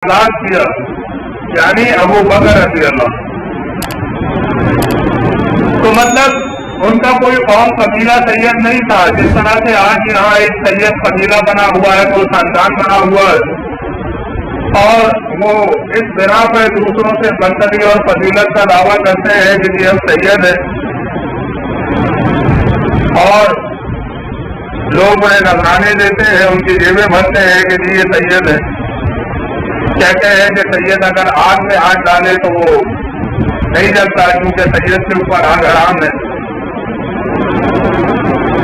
اطلاق کیا، یعنی ابو بکر رضی اللہ۔ تو مطلب ان کا کوئی قوم قبیلہ سید نہیں تھا، جس طرح سے آج یہاں ایک سید قبیلہ بنا ہوا ہے، کوئی خاندان بنا ہوا ہے، اور وہ اس بنا پر دوسروں سے برتری اور فضیلت کا دعویٰ کرتے ہیں کہ یہ ہم سید ہے، اور لوگ انہیں نذرانے دیتے ہیں، ان کی جیبیں بھرتے ہیں کہ جی یہ سید ہے، کہتے ہیں کہ سید اگر آگ میں ہاتھ ڈالے تو وہ نہیں جلتا کیونکہ سید کے اوپر آگ حرام ہے۔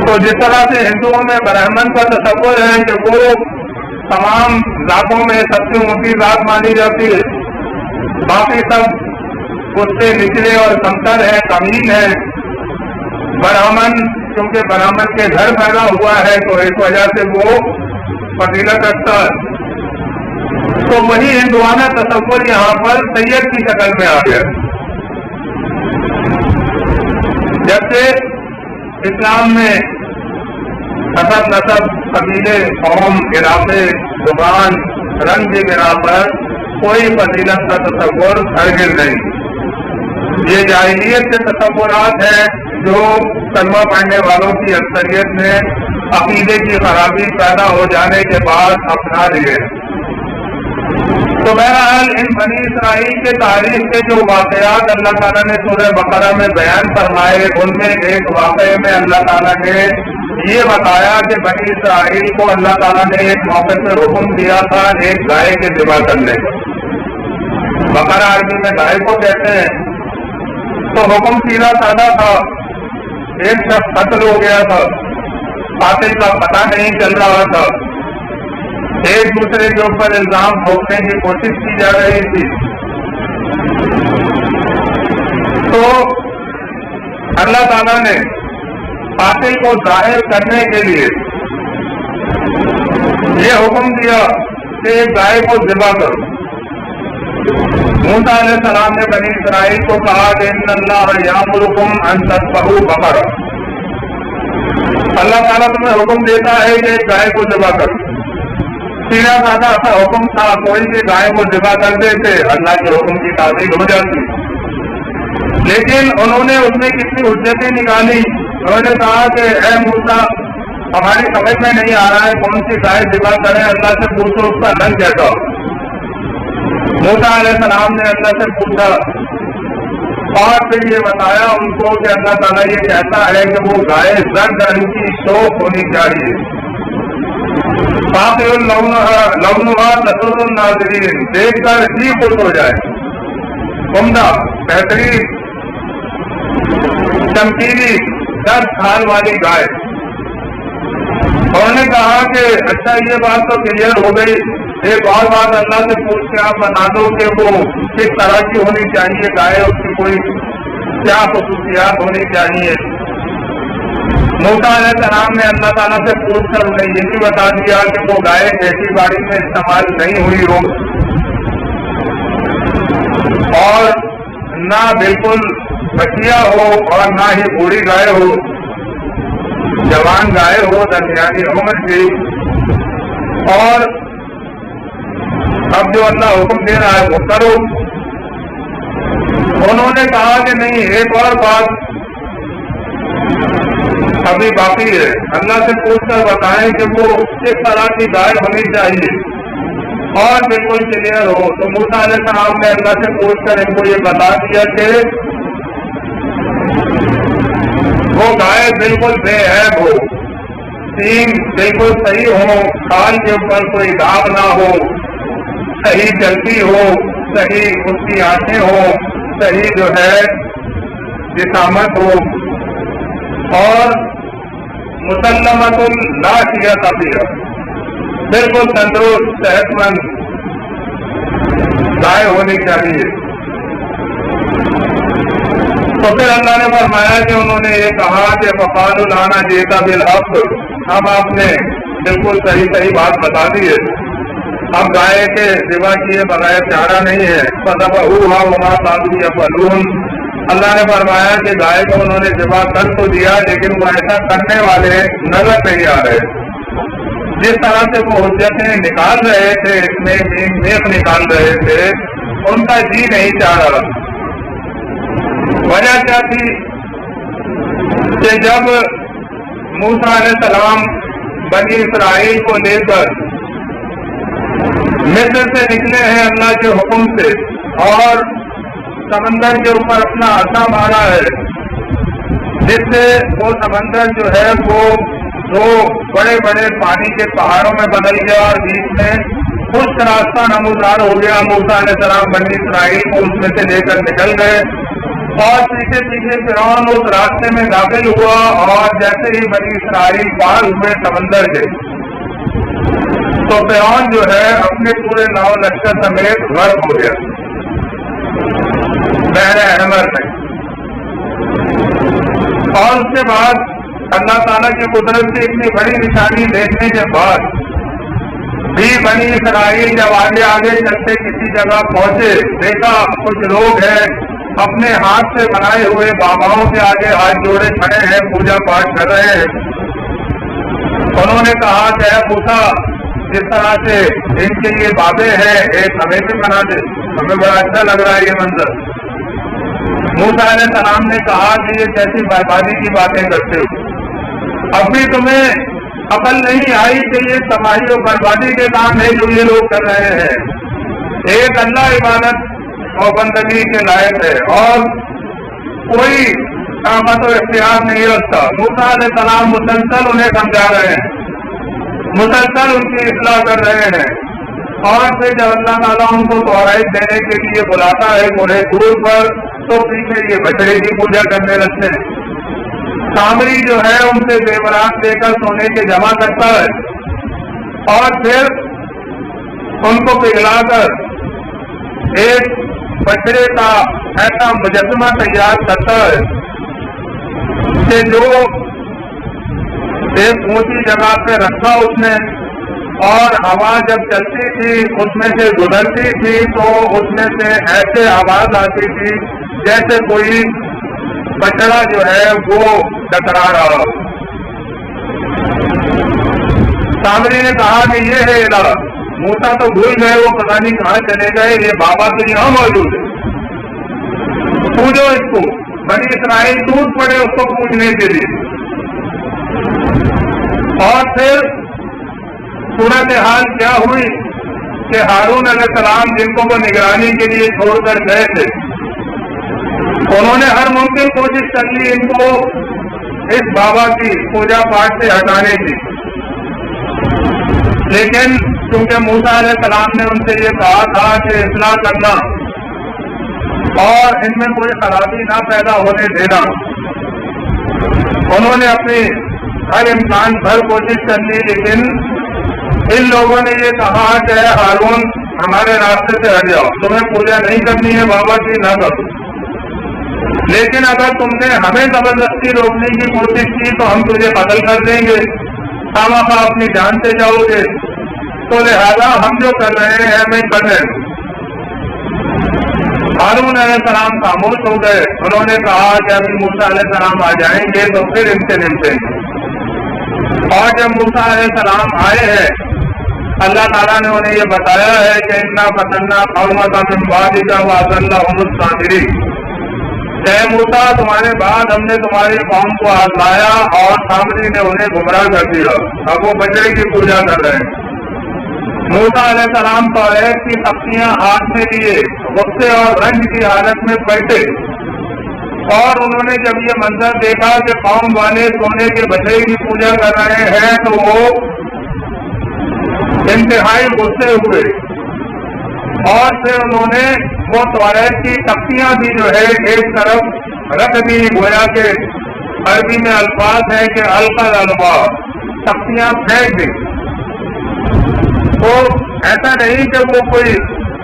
تو جس طرح سے ہندوؤں میں برہمن کا تصور ہے کہ وہ تمام ذاتوں میں سب سے اونچی ذات مانی جاتی ہے، باقی سب اس سے نچلے اور کمتر ہیں، کمین ہے، برہمن کیونکہ برہمن کے گھر پیدا ہوا ہے تو اس وجہ سے وہ فضیلت رکھتا ہے۔ تو وہی ہندوانہ تصور یہاں پر سید کی شکل میں آ گیا، جبکہ اسلام میں حسب نسب، قبیلے، قوم، علاقے، زبان، رنگ کی بنا پر کوئی فضیلت کا تصور ہرگز نہیں۔ یہ جاہلیت کے تصورات ہیں جو کلمہ پڑھنے والوں کی اکثریت نے عقیدے کی خرابی پیدا ہو جانے کے بعد اپنا لیے۔ تو بہرحال ان بنی اسرائیل کے تاریخ کے جو واقعات اللہ تعالیٰ نے سورہ بقرہ میں بیان فرمائے، ان میں ایک واقعے میں اللہ تعالیٰ نے یہ بتایا کہ بنی اسرائیل کو اللہ تعالیٰ نے ایک موقع پہ حکم دیا تھا ایک گائے کے ذبح کرنے کا۔ بقرہ عربی میں گائے کو کہتے ہیں۔ تو حکم سیدھا سادہ تھا، ایک شخص قتل ہو گیا تھا، قاتل کا پتہ نہیں چل رہا تھا، ایک دوسرے کے اوپر الزام ٹھوکنے کی کوشش کی جا رہی تھی۔ تو اللہ تعالیٰ نے قاتل کو ظاہر کرنے کے لیے یہ حکم دیا کہ ایک گائے کو ذبح کرو۔ موسیٰ علیہ السلام نے بنی اسرائیل کو کہا کہ ان اللہ یامرکم ان تذبحوا بقرہ، اللہ تعالیٰ تمہیں حکم دیتا ہے کہ ایک گائے کو ذبح کرو۔ سیدھا سادہ سا حکم تھا، کوئی بھی گائے کو ذبح کر دیتے اللہ کے حکم کی تعمیل ہو جاتی۔ لیکن انہوں نے اس میں کتنی حجتیں نکالی، انہوں نے کہا کہ اے موسیٰ ہماری سمجھ میں نہیں آ رہا ہے کون سی گائے ذبح کریں، اللہ سے پوچھو اس کا رنگ کیسا ہو۔ موسیٰ علیہ السلام نے اللہ سے پوچھا اور پھر یہ بتایا ان کو کہ اللہ تعالیٰ یہ کہتا ہے کہ وہ گائے زرد رنگ کی شوق ہونی چاہیے، باقی لونہا تسر الناظرین، دیکھ کر ہی خوش ہو جائے، عمدہ، بہترین، چمکیلی، 10 سال والی گائے۔ انہوں نے کہا کہ اچھا یہ بات تو کلیئر ہو گئی، ایک اور بات اللہ سے پوچھ کے آپ بتا دو کہ وہ کس طرح کی ہونی چاہیے گائے، اس کی کوئی کیا خصوصیات ہونی چاہیے۔ موسیٰ علیہ السلام نے اللہ تعالیٰ سے پوچھ کر انہیں یہ بھی بتا دیا کہ وہ گائے کھیتی باڑی میں استعمال نہیں ہوئی ہو اور نہ بالکل بچیا ہو اور نہ ہی بوڑھی گائے ہو، جوان گائے ہو درمیانی عمر کی۔ اور اب جو اللہ حکم دے رہا ہے وہ کرو۔ انہوں نے کہا کہ نہیں، ایک اور بات ابھی باقی ہے، اللہ سے پوچھ کر بتائیں کہ وہ کس طرح کی گائے ہونی چاہیے اور بالکل کلیئر ہو۔ تو موسیٰ علیہ السلام نے اللہ سے پوچھ کر ان کو یہ بتا دیا کہ وہ گائے بالکل بے عیب ہو، سینگ بالکل صحیح ہو، کھال کے اوپر کوئی داغ نہ ہو، صحیح چلتی ہو، صحیح اس کی آنکھیں ہو، صحیح جو ہے جسامت ہو، اور مسلمت لا شیۃ فیہا، بالکل تندرست صحت مند گائے ہونی چاہیے۔ تو پھر اللہ نے فرمایا کہ انہوں نے یہ کہا کہ فقالوا لانا جئت بالحق، اب آپ نے بالکل صحیح بات بتا دی ہے، اب گائے کے ذبح کیے بغیر چارہ نہیں ہے۔ فذبحوها وما كانوا يفعلون، اللہ نے فرمایا کہ گائے کو انہوں نے ذبح کر تو دیا لیکن وہ ایسا کرنے والے نظر نہیں آ رہے۔ جس طرح سے وہ حجتیں نکال رہے تھے، اس میں نیک نکال رہے تھے، ان کا جی نہیں چاہ رہا۔ وجہ کیا تھی کہ جب موسیٰ علیہ السلام بنی اسرائیل کو لے کر مصر سے نکلے ہیں اللہ کے حکم سے، اور سمندر کے اوپر اپنا عصا مارا ہے، جس سے وہ سمندر جو ہے وہ دو بڑے بڑے پانی کے پہاڑوں میں بدل گیا، اور بیچ میں خشک راستہ نمودار ہو گیا۔ موسیٰ علیہ السلام بنی اسرائیل کو اس میں سے لے کر نکل گئے، اور پیچھے پیچھے فرعون اس راستے میں داخل ہوا، اور جیسے ہی بنی اسرائیل پار ہوئے سمندر کے، تو فرعون جو ہے اپنے پورے 9 لشکر سمیت غرق ہو گیا بحر احمر میں۔ اور اس کے بعد اللہ تعالیٰ کی قدرت سے اتنی بڑی نشانی دیکھنے کے بعد بھی بنی اسرائیل جب آگے آگے چلتے کسی جگہ پہنچے، دیکھا کچھ لوگ ہیں اپنے ہاتھ سے بنائے ہوئے باباؤں کے آگے ہاتھ جوڑے کھڑے ہیں، پوجا پاٹ کر رہے ہیں۔ انہوں نے کہا کہ اے موسیٰ، جس طرح سے ان کے یہ بابے ہیں، ایک ہمیں بھی بنا دے، ہمیں بڑا اچھا لگ رہا ہے یہ منظر۔ موسیٰ علیہ السلام نے کہا کہ یہ کیسی بربادی کی باتیں کرتے ہو، اب بھی تمہیں عقل نہیں آئی کہ یہ تباہی اور بربادی کے کام ہے جو یہ لوگ کر رہے ہیں۔ ایک اللہ عبادت اور بندگی کے لائق ہے، اور کوئی طاقت و اختیار نہیں رکھتا۔ موسیٰ علیہ السلام مسلسل انہیں سمجھا رہے ہیں، مسلسل ان کی اصلاح کر رہے ہیں، اور پھر جب اللہ تعالیٰ ان کو توحید دینے کے لیے بلاتا ہے بڑے دور پر، تو پیچھے یہ بچڑے کی پوجا کرنے لگتے ہیں۔ سامری جو ہے ان سے زیورات لے کر سونے کے جمع کرتا ہے، اور پھر ان کو پگھلا کر ایک بچڑے کا ایسا مجسمہ تیار کرتا ہے کہ جو ایک اونچی جگہ پہ رکھا اس نے، اور ہوا جب چلتی تھی اس میں سے گزرتی تھی تو اس میں سے ایسے آواز آتی تھی جیسے کوئی بچڑا جو ہے وہ ٹکرا رہا ہو۔ سامری نے کہا کہ یہ ہے الہ۔ موسیٰ تو بھول گئے، وہ پتہ نہیں کہاں چلے گئے، یہ بابا تو یہاں موجود ہے، پوجو اس کو۔ بنی اسرائیل ٹوٹ پڑے اس کو پوجنے کے لیے، اور پھر صورتحال کیا ہوئی کہ ہارون علیہ السلام جن کو وہ نگرانی کے لیے چھوڑ کر گئے تھے، انہوں نے ہر ممکن کوشش کر لی ان کو اس بابا کی پوجا پاٹ سے ہٹانے کی، لیکن کیونکہ موسیٰ علیہ السلام نے ان سے یہ کہا تھا کہ اصلاح کرنا اور ان میں کوئی خرابی نہ پیدا ہونے دینا، انہوں نے اپنی ہر امکان بھر کوشش کر لی، لیکن ان لوگوں نے یہ کہا کہ اے ہارون ہمارے راستے سے ہٹ جاؤ، تمہیں پوجا نہیں کرنی ہے بابا کی، نہ کرو، لیکن اگر تم نے ہمیں زبردستی روکنے کی کوشش کی تو ہم تجھے قتل کر دیں گے، خامخواہ اپنی جان سے جاؤ گے، تو لہذا ہم جو کر رہے ہیں ہمیں کر رہے ہیں۔ ہارون علیہ السلام خاموش ہو گئے، انہوں نے کہا کہ ابھی موسیٰ علیہ السلام آ جائیں گے تو پھر ان سے نمٹیں گے۔ اور جب موسیٰ علیہ السلام آئے ہیں، اللہ تعالیٰ نے انہیں یہ بتایا ہے کہ اِنَّا فَتَنَّا قَوْمَكَ مِن بَعْدِكَ وَأَضَلَّهُمُ السَّامِرِينَ، اے موسیٰ تمہارے بعد ہم نے تمہاری قوم کو آزمایا اور سامری نے انہیں گمراہ کر دیا، اب وہ بچڑے کی پوجا کر رہے ہیں۔ موسیٰ علیہ السلام توحید کی تختیاں ہاتھ میں لیے غصے اور رنج کی حالت میں بیٹھے، اور انہوں نے جب یہ منظر دیکھا کہ قوم والے سونے کے بچڑے کی پوجا کر رہے ہیں تو وہ انتہائی غصے ہوئے، اور پھر انہوں نے وہ توحید کی تختیاں بھی جو ہے ایک طرف رکھ دی، گویا کہ عربی میں الفاظ ہے کہ القى الالواح، تختیاں پھینک دی۔ تو ایسا نہیں کہ وہ کوئی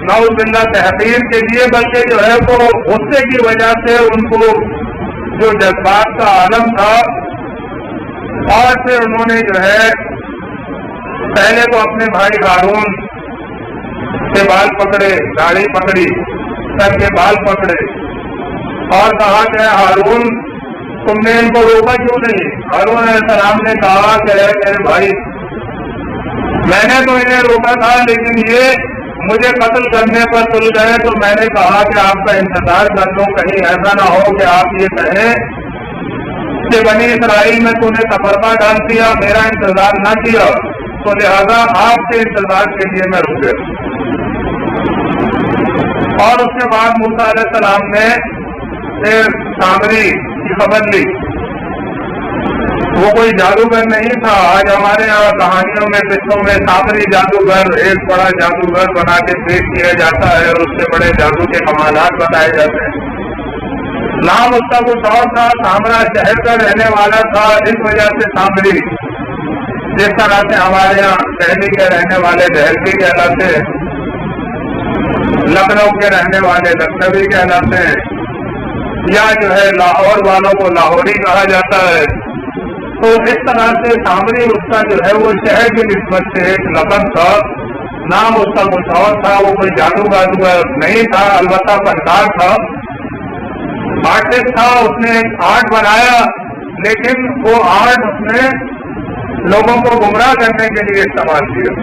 نعوذ باللہ تحقیر کے لیے، بلکہ جو ہے وہ غصے کی وجہ سے ان کو جو جذبات کا عالم تھا، اور پھر انہوں نے جو ہے پہلے تو اپنے بھائی ہارون کے بال پکڑے، داڑھی پکڑی، سر کے بال پکڑے، اور کہا کہ ہارون تم نے ان کو روکا کیوں نہیں؟ ہارون علیہ السلام نے کہا کہ اے میرے بھائی، میں نے تو انہیں روکا تھا لیکن یہ مجھے قتل کرنے پر تل گئے، تو میں نے کہا کہ آپ کا انتظار کر لوں، کہیں ایسا نہ ہو کہ آپ یہ کہیں کہ بنی اسرائیل میں تو نے تفرقہ ڈال دیا، میرا انتظار نہ کیا، تو لہذا آپ کے انتظار کے لیے میں رک گیا۔ اور اس کے بعد موسیٰ علیہ السلام نے پھر سامری کی خبر لی۔ وہ کوئی جادوگر نہیں تھا، آج ہمارے یہاں کہانیوں میں قصوں میں سامری جادوگر ایک بڑا جادوگر بنا کے پیش کیا جاتا ہے اور اس سے بڑے جادو کے کمالات بتائے جاتے ہیں۔ نام اس کا کچھ اور تھا، سامرا شہر کا رہنے والا تھا، اس وجہ سے سامری، جس طرح سے ہمارے یہاں دہلی کے رہنے والے دہلوی کہلاتے ہیں، لکھنؤ کے رہنے والے لکھنوی کہلاتے ہیں، یا جو ہے لاہور والوں کو لاہوری کہا جاتا ہے۔ تو اس طرح سے سامری اس کا جو ہے وہ شہر کی نسبت سے ایک لقب تھا، نام اس کا کچھ اور تھا، وہ کوئی جادو بازوگر نہیں تھا، البتہ فنکار تھا، آرٹسٹ تھا، اس نے ایک آرٹ بنایا، لیکن وہ آرٹ اس نے لوگوں کو گمراہ کرنے کے لیے استعمال کیا۔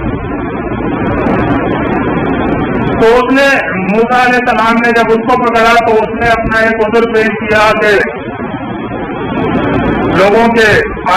تو اس نے موسیٰ علیہ السلام نے جب اس کو پکڑا تو اس نے اپنا ایک عذر پیش کیا کہ لوگوں کے